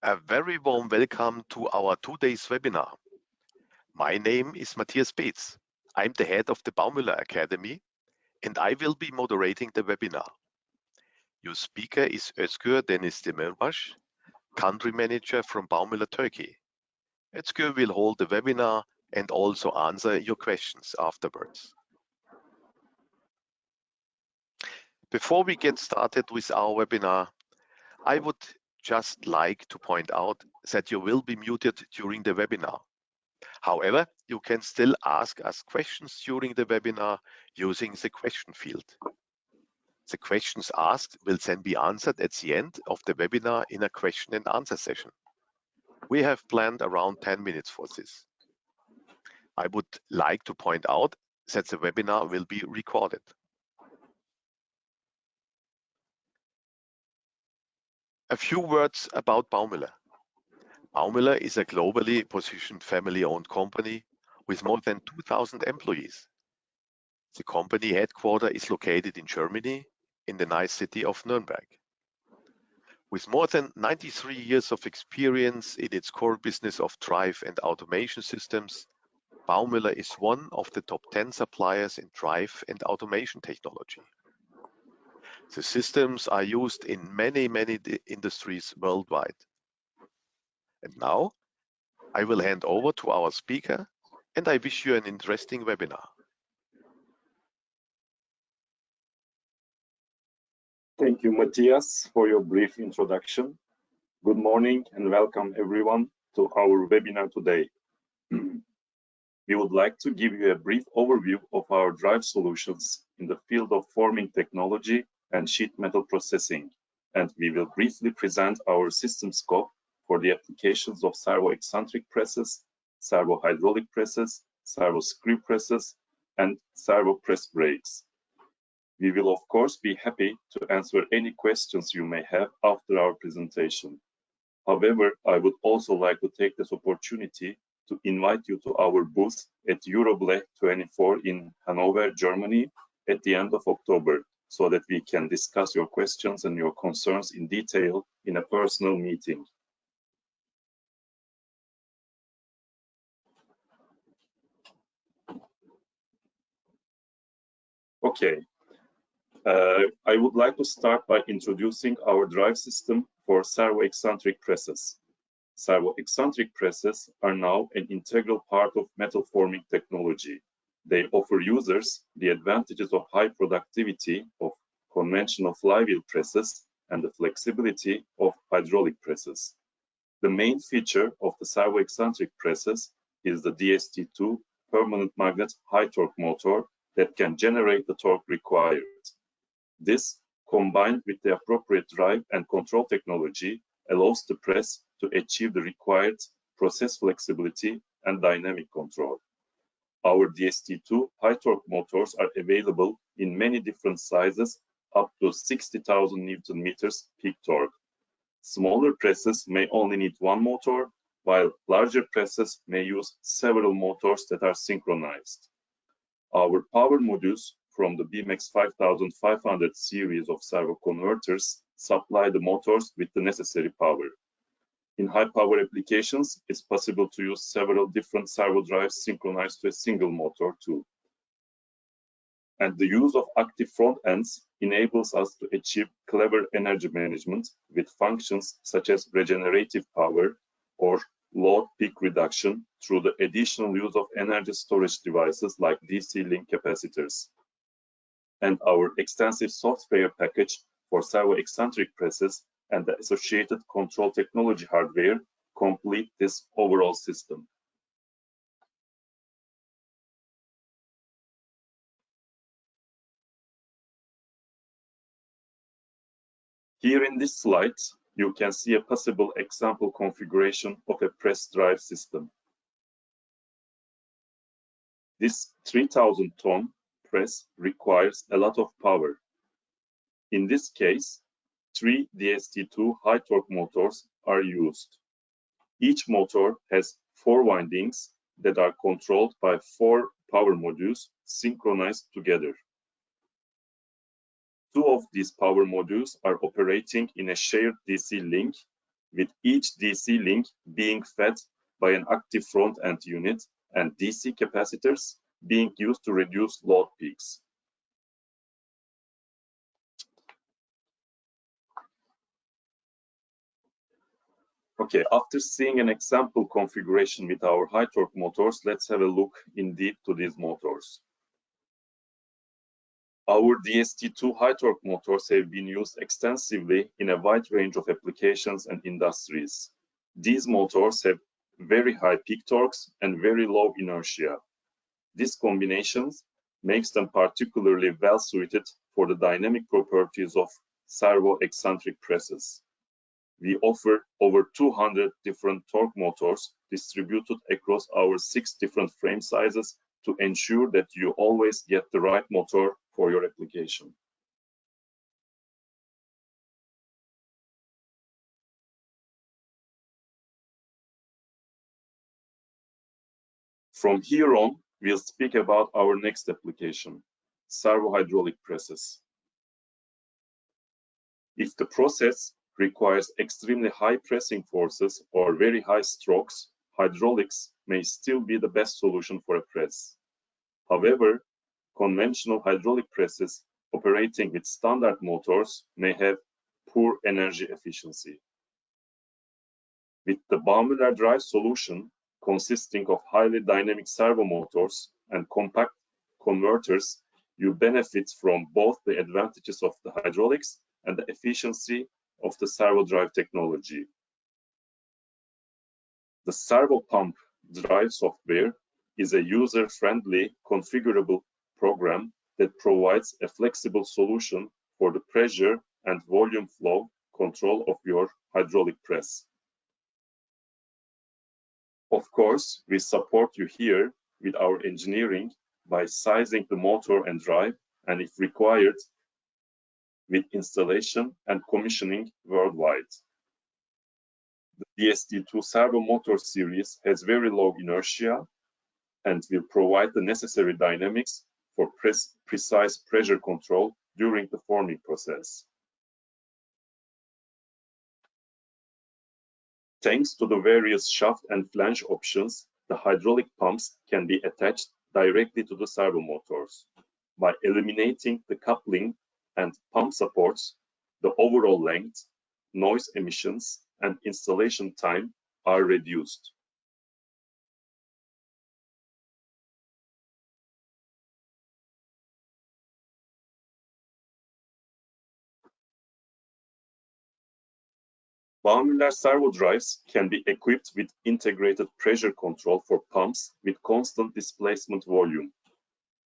A very warm welcome to our 2 days webinar. My name is Matthias Beetz. I'm the head of the Baumüller Academy, and I will be moderating the webinar. Your speaker is Özgür Deniz Demirbaş, country manager from Baumüller, Turkey. Özgür will hold the webinar and also answer your questions afterwards. Before we get started with our webinar, I would just like to point out that you will be muted during the webinar. However, you can still ask us questions during the webinar using the question field. The questions asked will then be answered at the end of the webinar in a question and answer session. We have planned around 10 minutes for this. I would like to point out that the webinar will be recorded. A few words about Baumüller. Baumüller is a globally positioned family-owned company with more than 2,000 employees. The company headquarters is located in Germany, in the nice city of Nuremberg. With more than 93 years of experience in its core business of drive and automation systems, Baumüller is one of the top 10 suppliers in drive and automation technology. The systems are used in many industries worldwide. And now, I will hand over to our speaker, and I wish you an interesting webinar. Thank you, Matthias, for your brief introduction. Good morning and welcome everyone to our webinar today. We would like to give you a brief overview of our drive solutions in the field of forming technology and sheet metal processing, and we will briefly present our system scope for the applications of servo-eccentric presses, servo-hydraulic presses, servo-screw presses, and servo press brakes. We will of course be happy to answer any questions you may have after our presentation. However, I would also like to take this opportunity to invite you to our booth at EuroBLECH 24 in Hanover, Germany at the end of October, so that we can discuss your questions and your concerns in detail in a personal meeting. Okay, I would like to start by introducing our drive system for servo-eccentric presses. Servo-eccentric presses are now an integral part of metal forming technology. They offer users the advantages of high productivity of conventional flywheel presses and the flexibility of hydraulic presses. The main feature of the servo-eccentric presses is the DST2 permanent magnet high torque motor that can generate the torque required. This, combined with the appropriate drive and control technology, allows the press to achieve the required process flexibility and dynamic control. Our DST2 high torque motors are available in many different sizes up to 60,000 Newton meters peak torque. Smaller presses may only need one motor, while larger presses may use several motors that are synchronized. Our power modules from the BMX 5500 series of servo converters supply the motors with the necessary power. In high power applications, it's possible to use several different servo drives synchronized to a single motor too. And the use of active front ends enables us to achieve clever energy management with functions such as regenerative power or load peak reduction through the additional use of energy storage devices like DC link capacitors. And our extensive software package for servo-eccentric presses and the associated control technology hardware complete this overall system. Here in this slide, you can see a possible example configuration of a press drive system. This 3,000-ton press requires a lot of power. In this case, 3 DST2 high torque motors are used. Each motor has 4 windings that are controlled by 4 power modules synchronized together. Two of these power modules are operating in a shared DC link, with each DC link being fed by an active front-end unit and DC capacitors being used to reduce load peaks. Okay, after seeing an example configuration with our high torque motors, let's have a look in deep to these motors. Our DST2 high torque motors have been used extensively in a wide range of applications and industries. These motors have very high peak torques and very low inertia. This combination makes them particularly well suited for the dynamic properties of servo-eccentric presses. We offer over 200 different torque motors distributed across our 6 different frame sizes to ensure that you always get the right motor for your application. From here on, we'll speak about our next application, servo-hydraulic presses. If the process requires extremely high pressing forces or very high strokes, hydraulics may still be the best solution for a press. However, conventional hydraulic presses operating with standard motors may have poor energy efficiency. With the Baumüller drive solution, consisting of highly dynamic servo motors and compact converters, you benefit from both the advantages of the hydraulics and the efficiency of the servo drive technology. The servo pump drive software is a user-friendly, configurable program that provides a flexible solution for the pressure and volume flow control of your hydraulic press. Of course, we support you here with our engineering by sizing the motor and drive, and if required, with installation and commissioning worldwide. The DST2 servo motor series has very low inertia and will provide the necessary dynamics for precise pressure control during the forming process. Thanks to the various shaft and flange options, the hydraulic pumps can be attached directly to the servo motors. By eliminating the coupling and pump supports, the overall length, noise emissions, and installation time are reduced. Baumüller servo drives can be equipped with integrated pressure control for pumps with constant displacement volume.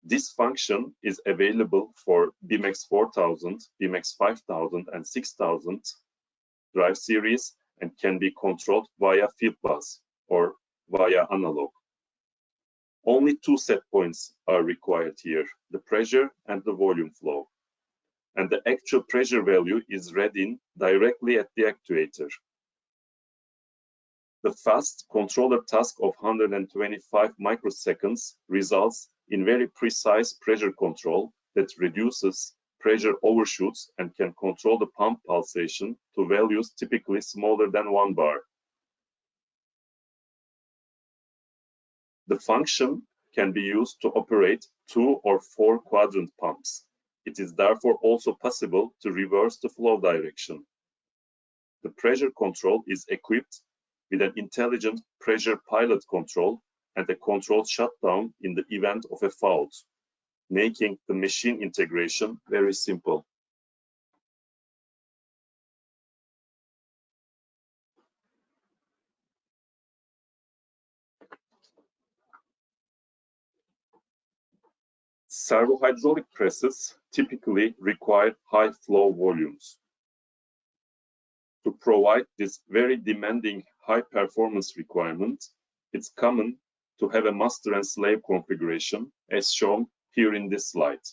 This function is available for BMX 4000, BMX 5000, and 6000 drive series and can be controlled via field bus or via analog. Only 2 set points are required here, the pressure and the volume flow. And the actual pressure value is read in directly at the actuator. The fast controller task of 125 microseconds results in very precise pressure control that reduces pressure overshoots and can control the pump pulsation to values typically smaller than 1 bar. The function can be used to operate 2 or 4 quadrant pumps. It is therefore also possible to reverse the flow direction. The pressure control is equipped with an intelligent pressure pilot control and a controlled shutdown in the event of a fault, making the machine integration very simple. Servo-hydraulic presses typically require high flow volumes. To provide this very demanding high performance requirement, it's common to have a master and slave configuration as shown here in this slide.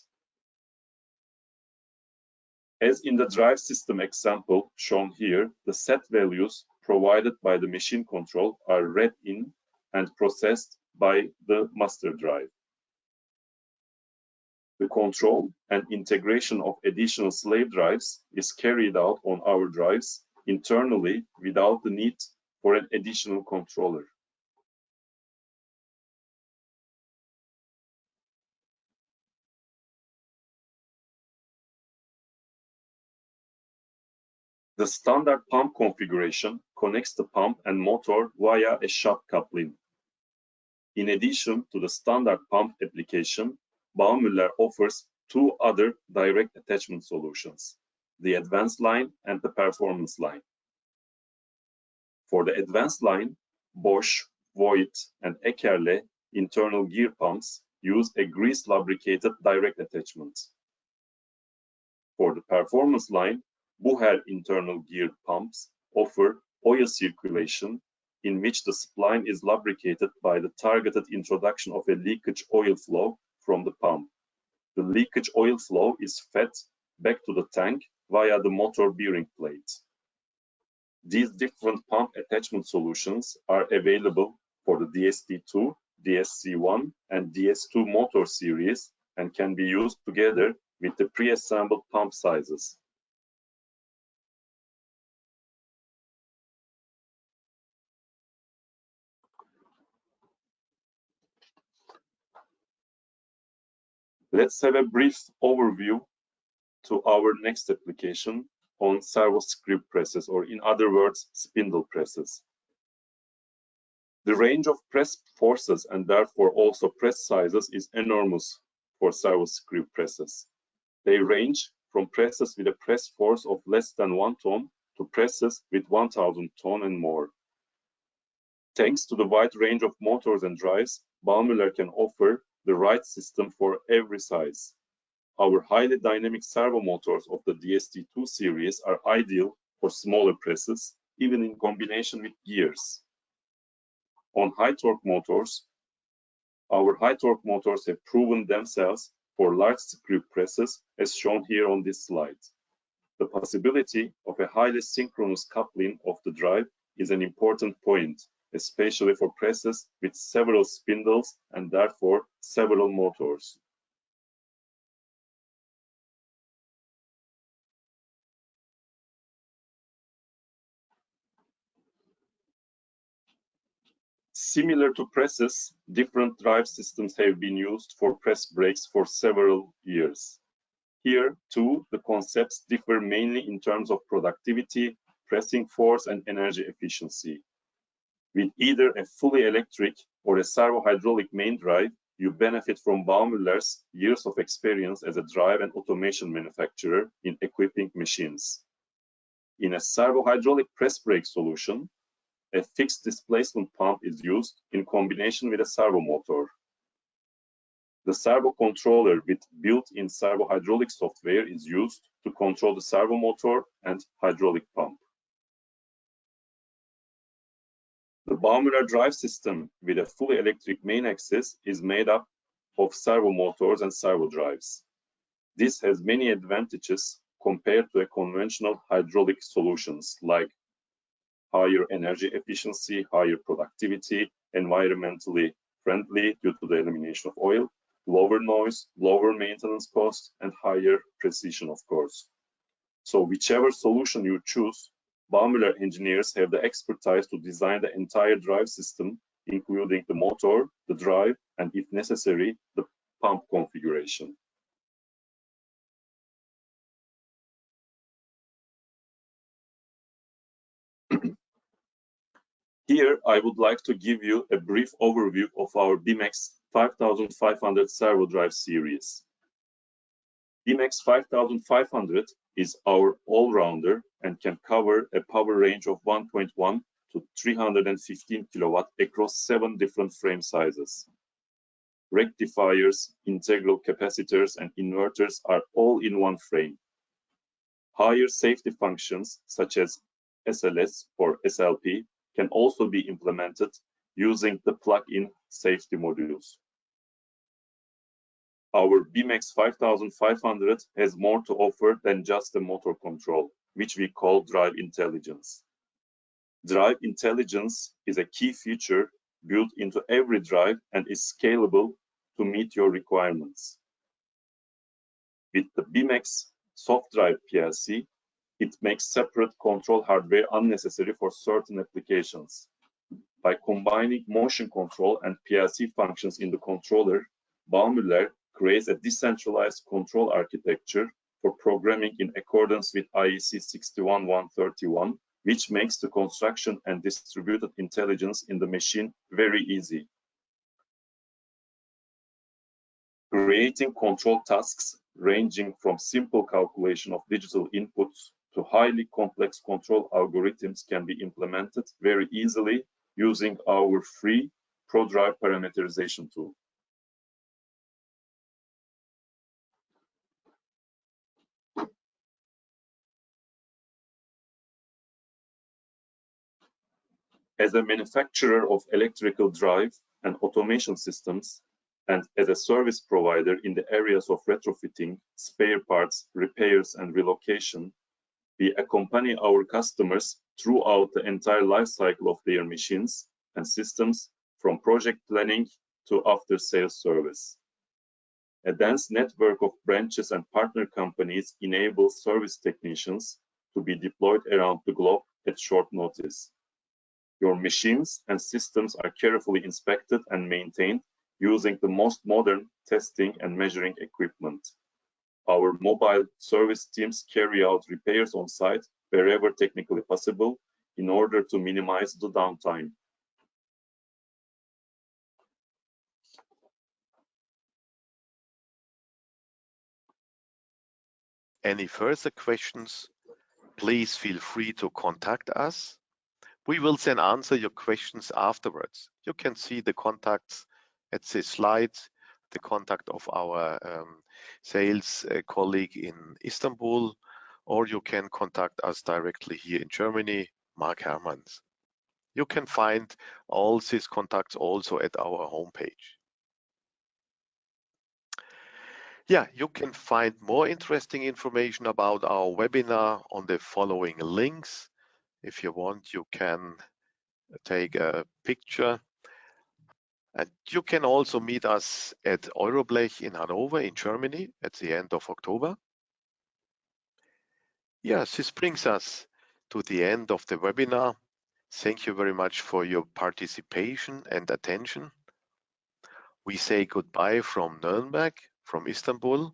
As in the drive system example shown here, the set values provided by the machine control are read in and processed by the master drive. The control and integration of additional slave drives is carried out on our drives internally without the need for an additional controller. The standard pump configuration connects the pump and motor via a shaft coupling. In addition to the standard pump application, Baumüller offers two other direct attachment solutions, the advanced line and the performance line. For the advanced line, Bosch, Voith, and Eckerle internal gear pumps use a grease-lubricated direct attachment. For the performance line, Bucher internal gear pumps offer oil circulation in which the spline is lubricated by the targeted introduction of a leakage oil flow from the pump. The leakage oil flow is fed back to the tank via the motor bearing plate. These different pump attachment solutions are available for the DST2, DSC1, and DS2 motor series and can be used together with the pre-assembled pump sizes. Let's have a brief overview to our next application on servo screw presses, or in other words, spindle presses. The range of press forces and therefore also press sizes is enormous for servo screw presses. They range from presses with a press force of less than 1 ton to presses with 1,000 ton and more. Thanks to the wide range of motors and drives, Baumüller can offer the right system for every size. Our highly dynamic servo motors of the DST2 series are ideal for smaller presses, even in combination with gears. On high torque motors, our high torque motors have proven themselves for large screw presses, as shown here on this slide. The possibility of a highly synchronous coupling of the drive is an important point, especially for presses with several spindles and therefore several motors. Similar to presses, different drive systems have been used for press brakes for several years. Here, too, the concepts differ mainly in terms of productivity, pressing force, and energy efficiency. With either a fully electric or a servo-hydraulic main drive, you benefit from Baumüller's years of experience as a drive and automation manufacturer in equipping machines. In a servo-hydraulic press brake solution, a fixed displacement pump is used in combination with a servo motor. The servo controller with built-in servo-hydraulic software is used to control the servo motor and hydraulic pump. The Baumüller drive system with a fully electric main axis is made up of servo motors and servo drives. This has many advantages compared to a conventional hydraulic solutions like higher energy efficiency, higher productivity, environmentally friendly due to the elimination of oil, lower noise, lower maintenance cost, and higher precision, of course. So whichever solution you choose, Baumüller engineers have the expertise to design the entire drive system, including the motor, the drive, and if necessary, the pump configuration. Here, I would like to give you a brief overview of our BMX 5500 servo drive series. BMX 5500 is our all-rounder and can cover a power range of 1.1 to 315 kilowatt across 7 different frame sizes. Rectifiers, integral capacitors, and inverters are all in one frame. Higher safety functions, such as SLS or SLP, can also be implemented using the plug-in safety modules. Our BMX 5500 has more to offer than just the motor control, which we call drive intelligence. Drive intelligence is a key feature built into every drive and is scalable to meet your requirements. With the BMX soft drive PLC, it makes separate control hardware unnecessary for certain applications. By combining motion control and PLC functions in the controller, Baumüller creates a decentralized control architecture for programming in accordance with IEC 61131, which makes the construction and distributed intelligence in the machine very easy. Creating control tasks ranging from simple calculation of digital inputs to highly complex control algorithms can be implemented very easily using our free ProDrive parameterization tool. As a manufacturer of electrical drive and automation systems, and as a service provider in the areas of retrofitting, spare parts, repairs, and relocation, we accompany our customers throughout the entire life cycle of their machines and systems, from project planning to after-sales service. A dense network of branches and partner companies enables service technicians to be deployed around the globe at short notice. Your machines and systems are carefully inspected and maintained using the most modern testing and measuring equipment. Our mobile service teams carry out repairs on site wherever technically possible in order to minimize the downtime. Any further questions, please feel free to contact us. We will then answer your questions afterwards. You can see the contacts at this slide, the contact of our sales colleague in Istanbul, or you can contact us directly here in Germany, Mark Hermans. You can find all these contacts also at our homepage. Yeah, you can find more interesting information about our webinar on the following links. If you want, you can take a picture. And you can also meet us at Euroblech in Hanover in Germany at the end of October. Yes, this brings us to the end of the webinar. Thank you very much for your participation and attention. We say goodbye from Nuremberg, from Istanbul,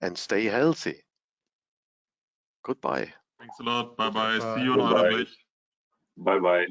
and stay healthy. Goodbye. Thanks a lot. Bye-bye. See you on Goodbye. Euroblech. Bye-bye.